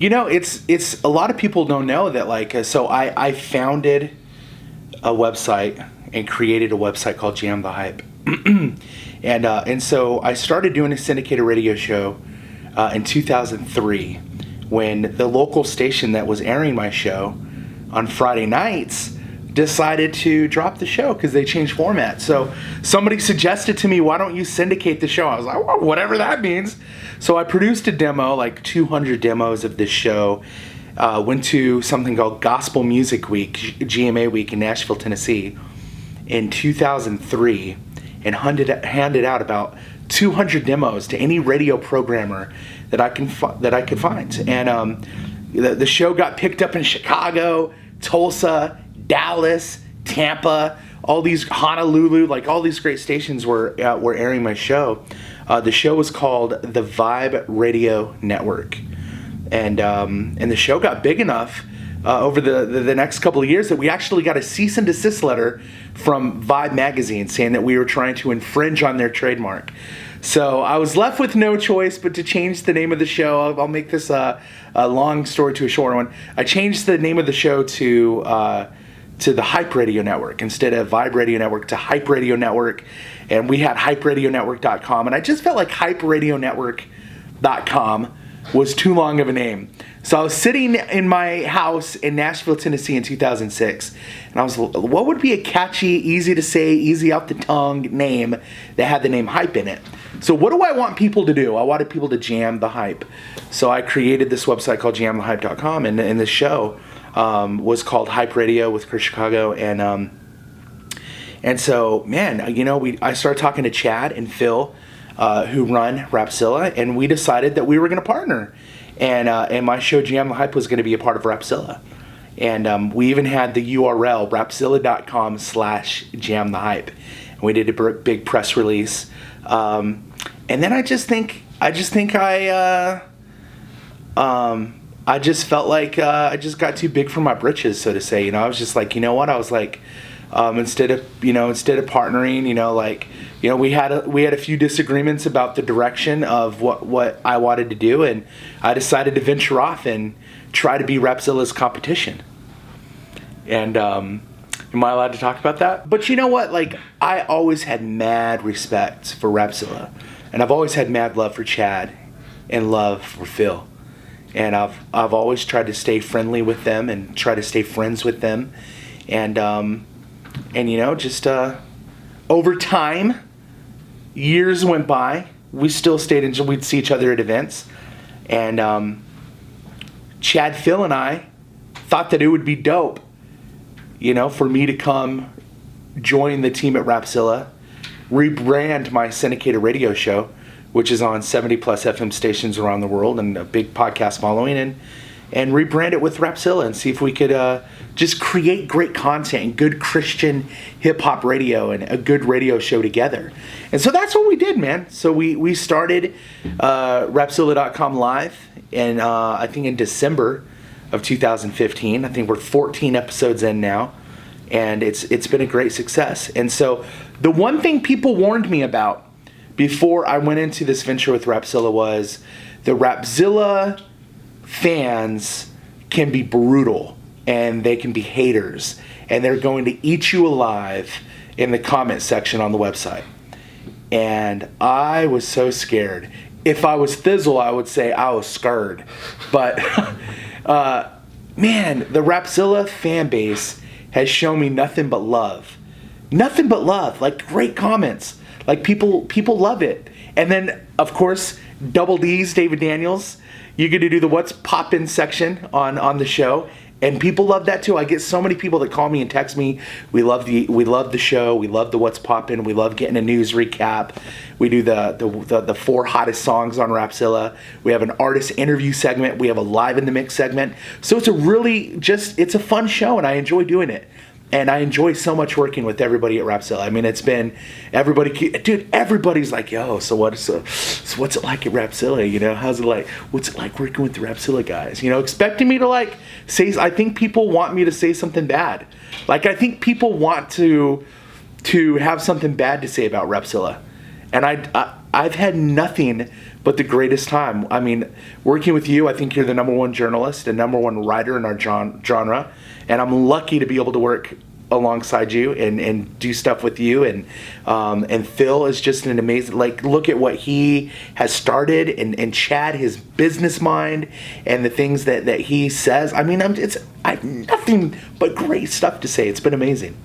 It's a lot of people don't know that, like, so I founded a website and created a website called Jam the Hype. And so I started doing a syndicated radio show in 2003 when the local station that was airing my show on Friday nights decided to drop the show because they changed format. So somebody suggested to me, why don't you syndicate the show? I was like, well, whatever that means. So I produced a demo, like 200 demos of this show, went to something called Gospel Music Week, GMA Week in Nashville, Tennessee in 2003, and handed out about 200 demos to any radio programmer that I could find. And the show got picked up in Chicago, Tulsa, Dallas, Tampa, all these, Honolulu, like all these great stations were airing my show. The show was called the Vibe Radio Network, and the show got big enough over the next couple of years that we actually got a cease and desist letter from Vibe magazine saying that we were trying to infringe on their trademark. So I was left with no choice but to change the name of the show. I'll make this a long story to a short one. I changed the name of the show to the Hype Radio Network instead of Vibe Radio Network to Hype Radio Network, and we had HypeRadioNetwork.com, and I just felt like HypeRadioNetwork.com was too long of a name. So I was sitting in my house in Nashville, Tennessee in 2006, and I was, what would be a catchy, easy to say, easy off the tongue name that had the name Hype in it? So what do I want people to do? I wanted people to jam the hype. So I created this website called JamTheHype.com, and the show was called Hype Radio with Chris Chicago, and so, man, I started talking to Chad and Phil, who run Rapzilla, and we decided that we were going to partner, and my show Jam the Hype was going to be a part of Rapzilla, and we even had the URL Rapzilla.com/jamthehype, and we did a big press release, and then I just felt like I just got too big for my britches, so to say. I was just like, I was like, instead of partnering, we had a few disagreements about the direction of what I wanted to do, and I decided to venture off and try to be Rapzilla's competition. And am I allowed to talk about that? But you know what? Like, I always had mad respect for Rapzilla, and I've always had mad love for Chad and love for Phil. And I've always tried to stay friendly with them and try to stay friends with them, and just over time, years went by. We still stayed in. We'd see each other at events, and Chad, Phil, and I thought that it would be dope, for me to come join the team at Rapzilla, rebrand my syndicated radio show, which is on 70 plus FM stations around the world and a big podcast following, and rebrand it with Rapzilla and see if we could just create great content and good Christian hip hop radio and a good radio show together. And so that's what we did, man. So we started Rapzilla.com live, and I think in December of 2015. I think we're 14 episodes in now, and it's been a great success. And so the one thing people warned me about before I went into this venture with Rapzilla was the Rapzilla fans can be brutal, and they can be haters, and they're going to eat you alive in the comment section on the website. And I was so scared. If I was Thizzle, I would say I was scared. But man, the Rapzilla fan base has shown me nothing but love. Nothing but love. Like, great comments. Like, people love it. And then, of course, Double D's, David Daniels, you get to do the What's Poppin' section on the show, and people love that too. I get so many people that call me and text me. We love the show. We love the What's Poppin'. We love getting a news recap. We do the 4 hottest songs on Rapzilla. We have an artist interview segment. We have a live in the mix segment. So it's it's a fun show, and I enjoy doing it. And I enjoy so much working with everybody at Rapzilla. I mean, it's been everybody's like, yo, so what's it like at Rapzilla? How's it like? What's it like working with the Rapzilla guys? Expecting me to say. I think people want me to say something bad. Like, I think people want to have something bad to say about Rapzilla, and I've had nothing but the greatest time. I mean, working with you, I think you're the number one journalist and number one writer in our genre, and I'm lucky to be able to work alongside you and do stuff with you. And Phil is just an amazing, like, look at what he has started, and Chad, his business mind, and the things that he says. I mean, I have nothing but great stuff to say. It's been amazing.